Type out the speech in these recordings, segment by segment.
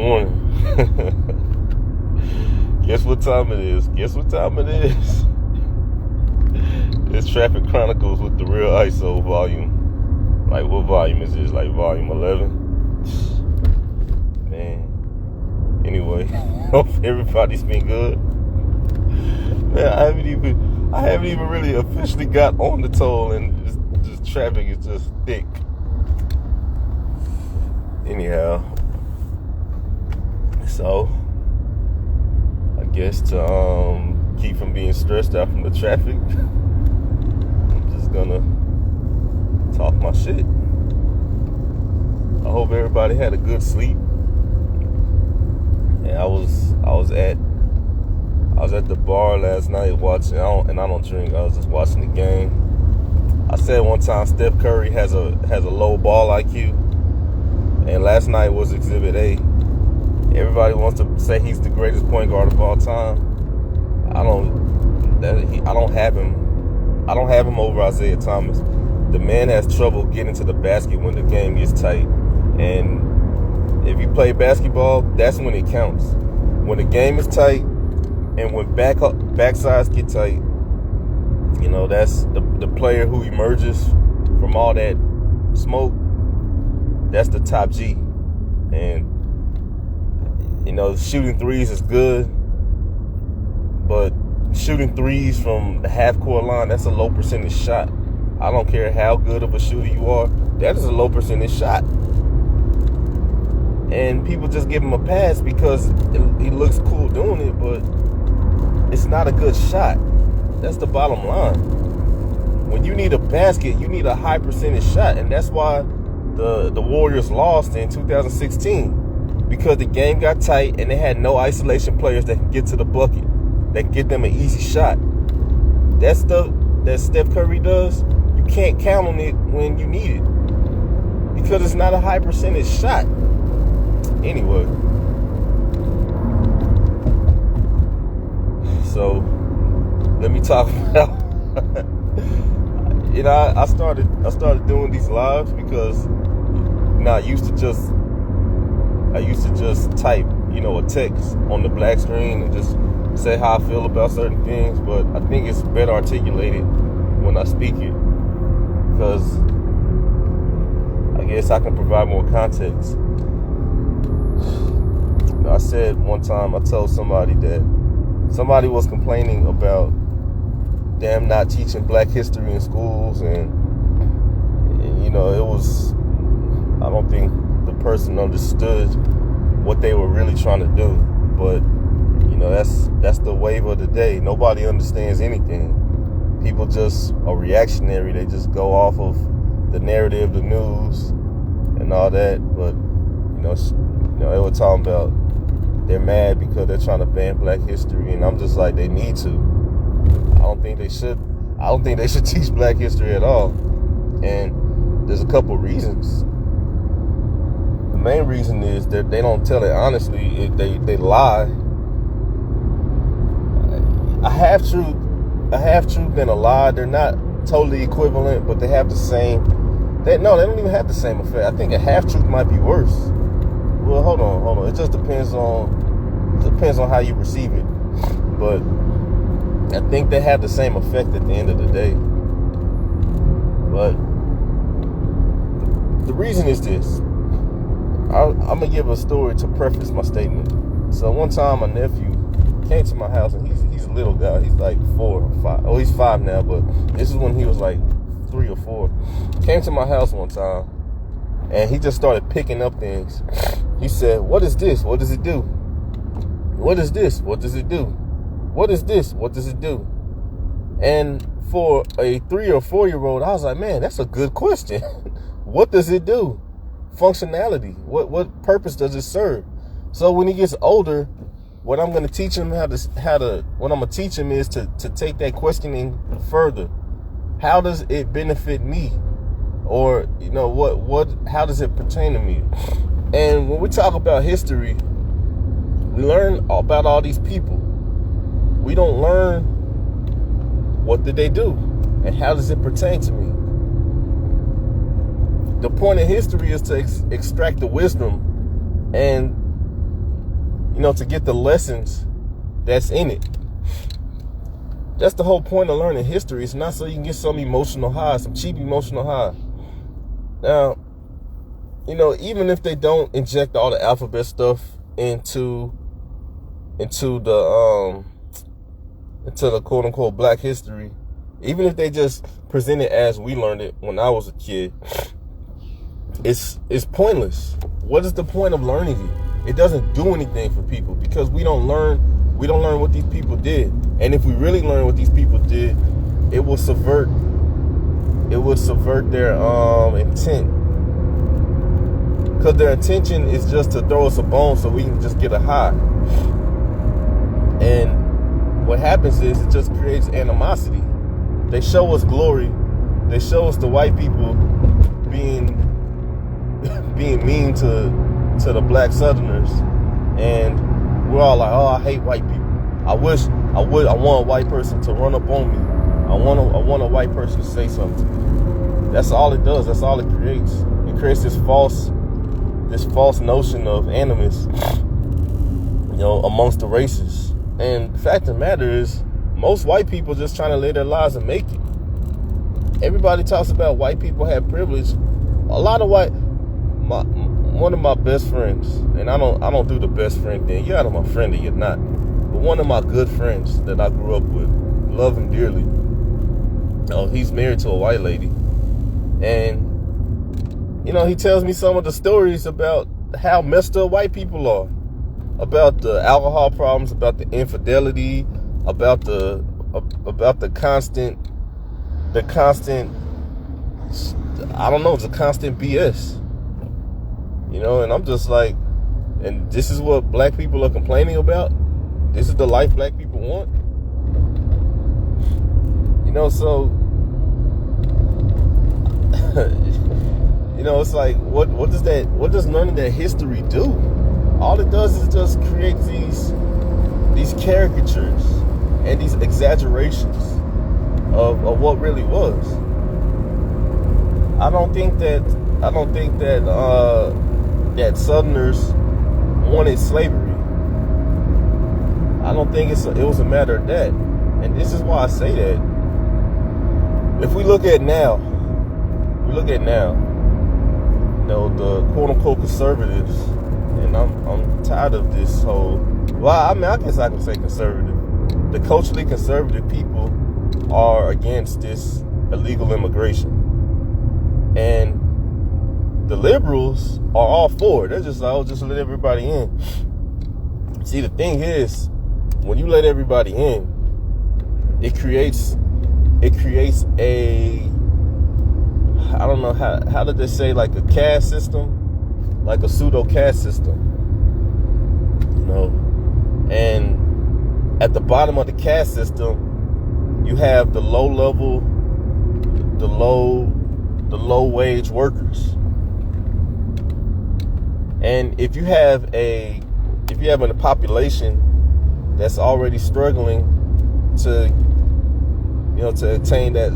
morning. Guess what time it is? It's Traffic Chronicles with the real ISO volume. Like, what volume is this? Like, volume 11? Man. Anyway, hope everybody's been good. Man, I haven't even really officially got on the toll, and just traffic is just thick. Anyhow, so I guess to keep from being stressed out from the traffic, I'm just gonna talk my shit. I hope everybody had a good sleep. And I was at the bar last night watching. I don't drink. I was just watching the game. I said one time Steph Curry has a low ball IQ. And last night was Exhibit A. Everybody wants to say he's the greatest point guard of all time. I don't have him. I don't have him over Isaiah Thomas. The man has trouble getting to the basket when the game gets tight. And if you play basketball, that's when it counts. When the game is tight and when backsides get tight, you know, that's the player who emerges from all that smoke. That's the top G. And, you know, shooting threes is good, but shooting threes from the half-court line, that's a low percentage shot. I don't care how good of a shooter you are, that is a low percentage shot. And people just give him a pass because he looks cool doing it, but it's not a good shot. That's the bottom line. When you need a basket, you need a high percentage shot, and that's why the Warriors lost in 2016, because the game got tight and they had no isolation players that can get to the bucket, that can get them an easy shot. That stuff that Steph Curry does, you can't count on it when you need it, because it's not a high percentage shot. Anyway, so let me talk about you know, I started doing these lives because, you know, I used to just type, you know, a text on the black screen and just say how I feel about certain things, but I think it's better articulated when I speak it, because I guess I can provide more context. I said one time, I told somebody that somebody was complaining about them not teaching black history in schools, and you know, I don't think the person understood what they were really trying to do. But, you know, that's the wave of the day. Nobody understands anything. People just are reactionary. They just go off of the narrative, the news, and all that. But, you know, they were talking about they're mad because they're trying to ban black history, and I'm just like, they need to. I don't think they should teach black history at all. And there's a couple reasons. The main reason is that they don't tell it honestly. They lie. A half truth and a lie, they're not totally equivalent, but they have the same. They don't even have the same effect. I think a half truth might be worse. Well, hold on. It just depends on how you receive it. But I think they have the same effect at the end of the day. But the reason is this. I'm going to give a story to preface my statement. So one time my nephew came to my house, and he's a little guy. He's like 4 or 5. Oh, he's 5 now, but this is when he was like 3 or 4. Came to my house one time, and he just started picking up things. He said, "What is this? What does it do? What is this? What does it do? What is this? What does it do?" And for a 3 or 4-year-old, I was like, man, that's a good question. What does it do? Functionality. What purpose does it serve? So when he gets older, what I'm going to teach him is to take that questioning further. How does it benefit me? Or, you know, how does it pertain to me? And when we talk about history, we learn about all these people. We don't learn what did they do and how does it pertain to me. The point of history is to extract the wisdom, and to get the lessons that's in it. That's the whole point of learning history. It's not so you can get some emotional high, some cheap emotional high. Now, even if they don't inject all the alphabet stuff into the quote unquote black history, even if they just present it as we learned it when I was a kid, it's pointless. What is the point of learning it? It doesn't do anything for people because we don't learn what these people did. And if we really learn what these people did, it will subvert their intent. Because their intention is just to throw us a bone so we can just get a high. And what happens is it just creates animosity. They show us glory. They show us the white people being mean to the black Southerners, and we're all like, oh, I hate white people. I want a white person to run up on me. I want a white person to say something. That's all it does. That's all it creates. It creates this false notion of animus, amongst the races. And the fact of the matter is, most white people just trying to live their lives and make it. Everybody talks about white people have privilege. A lot of one of my best friends, and I don't do the best friend thing. You're either my friend or you're not. But one of my good friends that I grew up with, love him dearly. He's married to a white lady, and he tells me some of the stories about how messed up white people are, about the alcohol problems, about the infidelity, about the constant, I don't know, it's a constant BS. And I'm just like, and this is what black people are complaining about? This is the life black people want? So, it's like, what does none of that history do? All it does is just create these caricatures and these exaggerations of what really was. I don't think that that Southerners wanted slavery. I don't think it was a matter of that. And this is why I say that. If we look at now, the quote-unquote conservatives, and I'm tired of this whole, I guess I can say conservative. The culturally conservative people are against this illegal immigration. And the liberals are all for it. They're just like, just let everybody in. See, the thing is, when you let everybody in, it creates a, I don't know, how did they say, like a caste system, like a pseudo caste system, and at the bottom of the caste system, you have the low level, the low wage workers. And if you have a population that's already struggling to attain that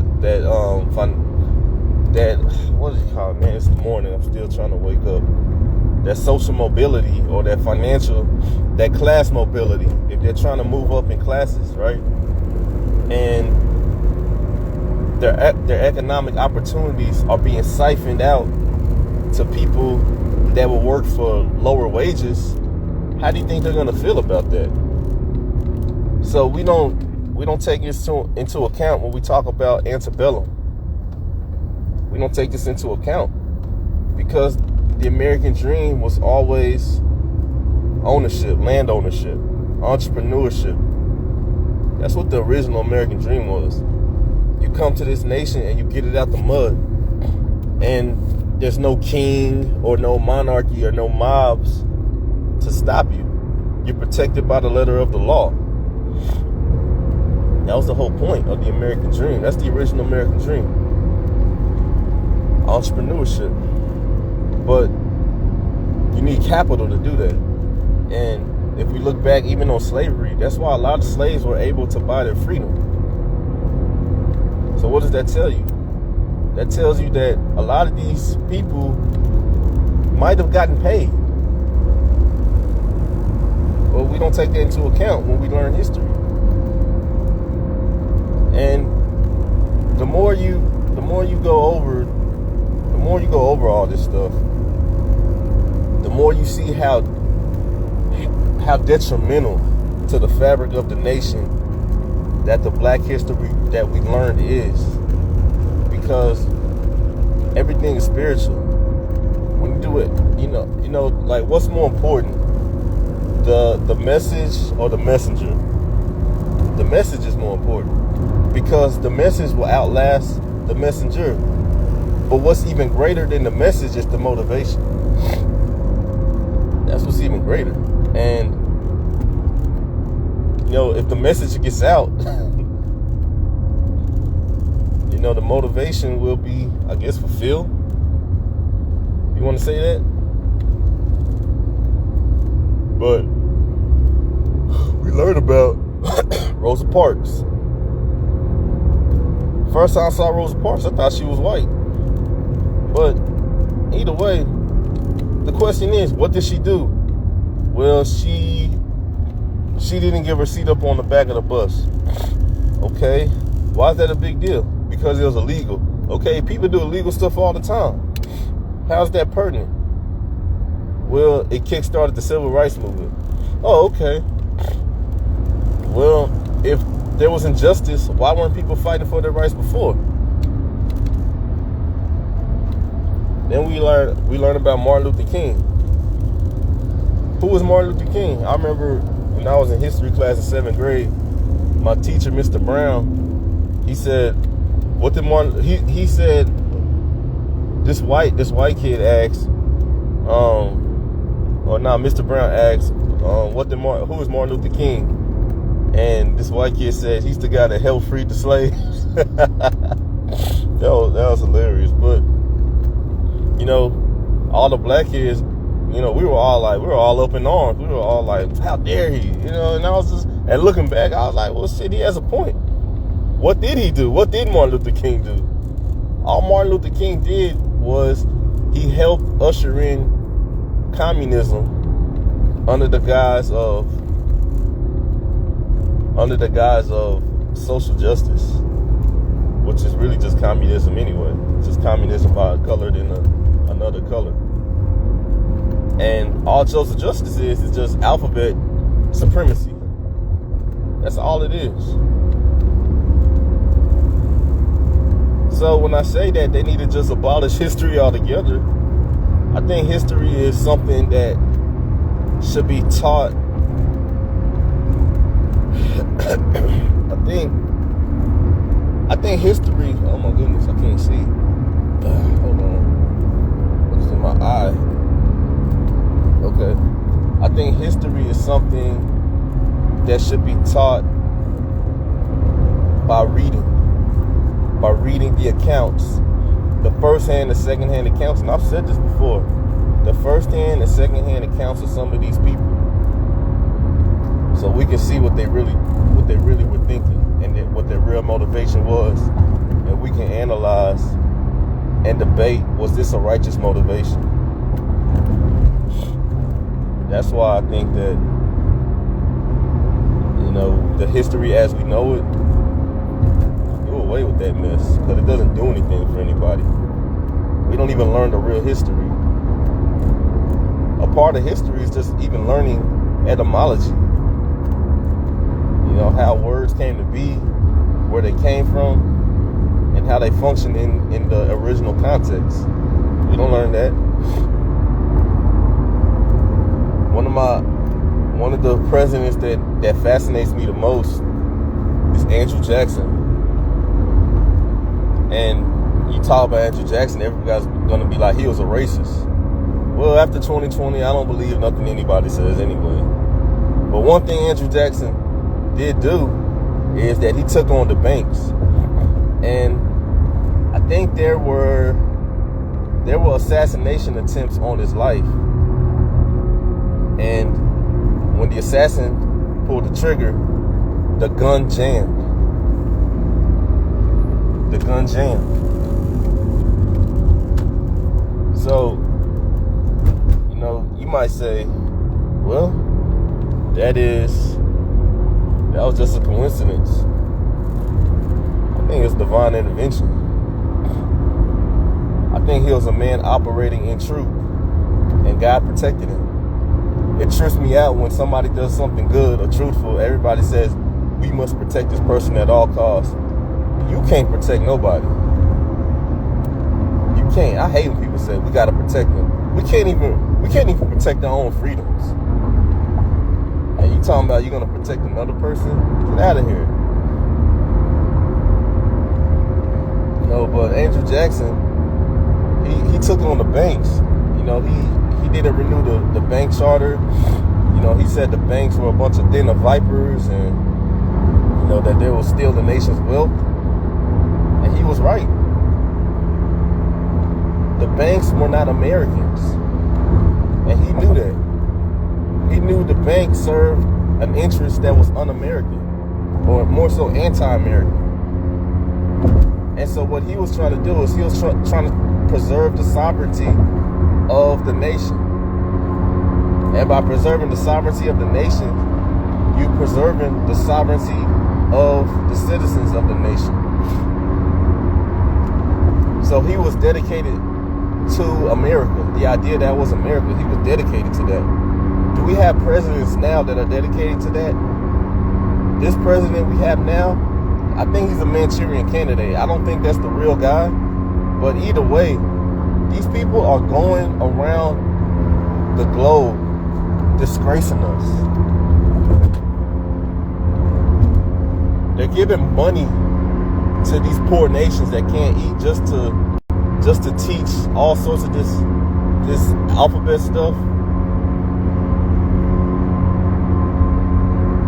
what is it called, man? It's the morning. I'm still trying to wake up. That social mobility or that class mobility. If they're trying to move up in classes, right? And their economic opportunities are being siphoned out to people that will work for lower wages. How do you think they're gonna feel about that? So we don't take this into account when we talk about antebellum. We don't take this into account because the American dream was always ownership, land ownership, entrepreneurship. That's what the original American dream was. You come to this nation and you get it out the mud, and there's no king or no monarchy or no mobs to stop you. You're protected by the letter of the law. That was the whole point of the American dream. That's the original American dream. Entrepreneurship. But you need capital to do that. And if we look back even on slavery, that's why a lot of slaves were able to buy their freedom. So what does that tell you? That tells you that a lot of these people might have gotten paid. But we don't take that into account when we learn history. And the more you go over all this stuff, the more you see how detrimental to the fabric of the nation that the black history that we learned is, because everything is spiritual. When you do it, you know, like, what's more important, the message or the messenger? The message is more important, because the message will outlast the messenger. But what's even greater than the message is the motivation. That's what's even greater. And if the message gets out, the motivation will be, I guess, fulfilled. You want to say that? But we learned about Rosa Parks. First time I saw Rosa Parks, I thought she was white. But either way, the question is, what did she do? Well, she didn't give her seat up on the back of the bus. Okay, why is that a big deal? Because it was illegal. Okay, people do illegal stuff all the time. How's that pertinent? Well, it kickstarted the civil rights movement. Oh, okay. Well, if there was injustice, why weren't people fighting for their rights before? Then we learn about Martin Luther King. Who was Martin Luther King? I remember when I was in history class in 7th grade, my teacher, Mr. Brown, he said, what did Martin, he said, this white kid asked, Mr. Brown asked, who is Martin Luther King? And this white kid said, he's the guy that helped free the slaves. that was hilarious. But, all the black kids, we were all up in arms. We were all like, how dare he? And looking back, I was like, well, shit, he has a point. What did he do? What did Martin Luther King do? All Martin Luther King did was he helped usher in communism under the guise of social justice, which is really just communism anyway. It's just communism colored in another color. And all social justice is just alphabet supremacy. That's all it is. So when I say that they need to just abolish history altogether, I think history is something that should be taught. I think history, oh my goodness, I can't see. Hold on. What's in my eye? Okay. I think history is something that should be taught by reading the accounts, the first-hand and second-hand accounts. And I've said this before, the first-hand and second-hand accounts of some of these people, so we can see what they really were thinking and what their real motivation was, and we can analyze and debate, was this a righteous motivation? That's why I think that the history as we know it, do away with that mess, because it doesn't do anything for anybody. We don't even learn the real history. A part of history is just even learning etymology. How words came to be, where they came from, and how they function in the original context. We don't learn that. One of the presidents that fascinates me the most is Andrew Jackson. And you talk about Andrew Jackson, everybody's gonna be like, he was a racist. Well, after 2020, I don't believe nothing anybody says anyway. But one thing Andrew Jackson did do is that he took on the banks. And I think there were assassination attempts on his life. And when the assassin pulled the trigger, the gun jammed. The gun jammed. So, you might say, well, that was just a coincidence. I think it's divine intervention. I think he was a man operating in truth, and God protected him. It trips me out when somebody does something good or truthful. Everybody says, we must protect this person at all costs. You can't protect nobody. You can't. I hate when people say we gotta protect them. We can't even protect our own freedoms. And you talking about you're gonna protect another person? Get out of here. But Andrew Jackson, he took on the banks. He didn't renew the bank charter. He said the banks were a bunch of den of vipers, and that they will steal the nation's wealth. And he was right. The banks were not Americans. And he knew that. He knew the bank served an interest that was un-American, or more so anti-American. And so what he was trying to do is he was trying to preserve the sovereignty of the nation. And by preserving the sovereignty of the nation, you're preserving the sovereignty of the citizens of the nation. So he was dedicated to America. The idea that was America, he was dedicated to that. Do we have presidents now that are dedicated to that? This president we have now, I think he's a Manchurian candidate. I don't think that's the real guy. But either way, these people are going around the globe disgracing us. They're giving money to these poor nations that can't eat just to teach all sorts of this alphabet stuff.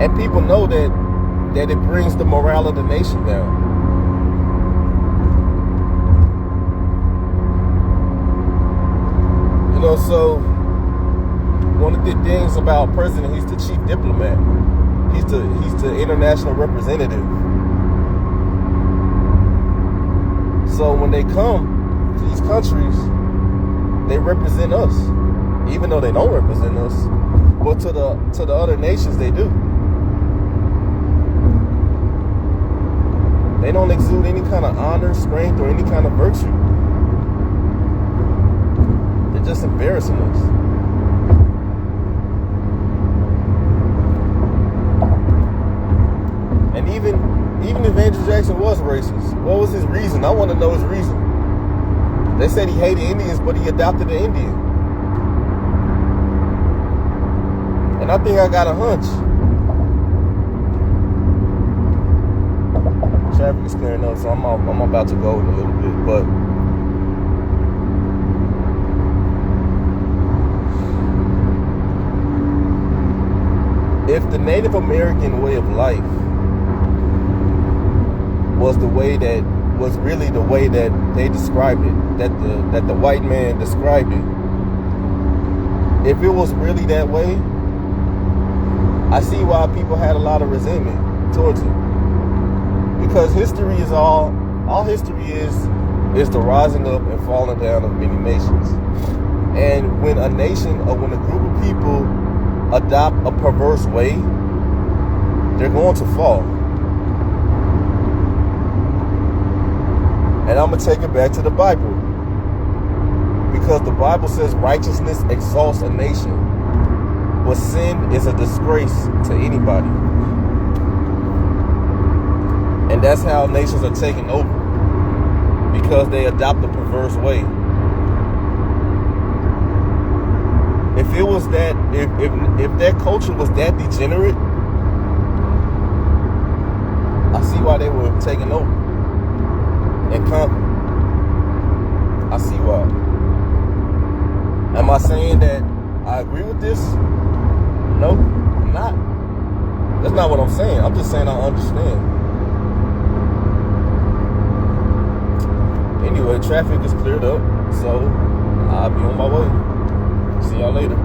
And people know that it brings the morale of the nation down. So one of the things about president, he's the chief diplomat. He's the international representative. So when they come to these countries, they represent us, even though they don't represent us. But to the other nations, they do. They don't exude any kind of honor, strength, or any kind of virtue. They're just embarrassing us. And even if Andrew Jackson was racist, what was his reason? I want to know his reason. They said he hated Indians, but he adopted an Indian. And I think I got a hunch. Traffic is clearing up, so I'm about to go in a little bit, but if the Native American way of life was really the way that they described it, that the white man described it, if it was really that way, I see why people had a lot of resentment towards it. Because history is all history is the rising up and falling down of many nations. And when a nation or when a group of people adopt a perverse way, they're going to fall. And I'm going to take it back to the Bible. Because the Bible says righteousness exalts a nation, but sin is a disgrace to anybody. And that's how nations are taken over, because they adopt a perverse way. If it was that, if that culture was that degenerate, I see why they were taken over and conquered. I see why. Am I saying that I agree with this? No, I'm not. That's not what I'm saying. I'm just saying I understand. Anyway, traffic is cleared up, so I'll be on my way. See y'all later.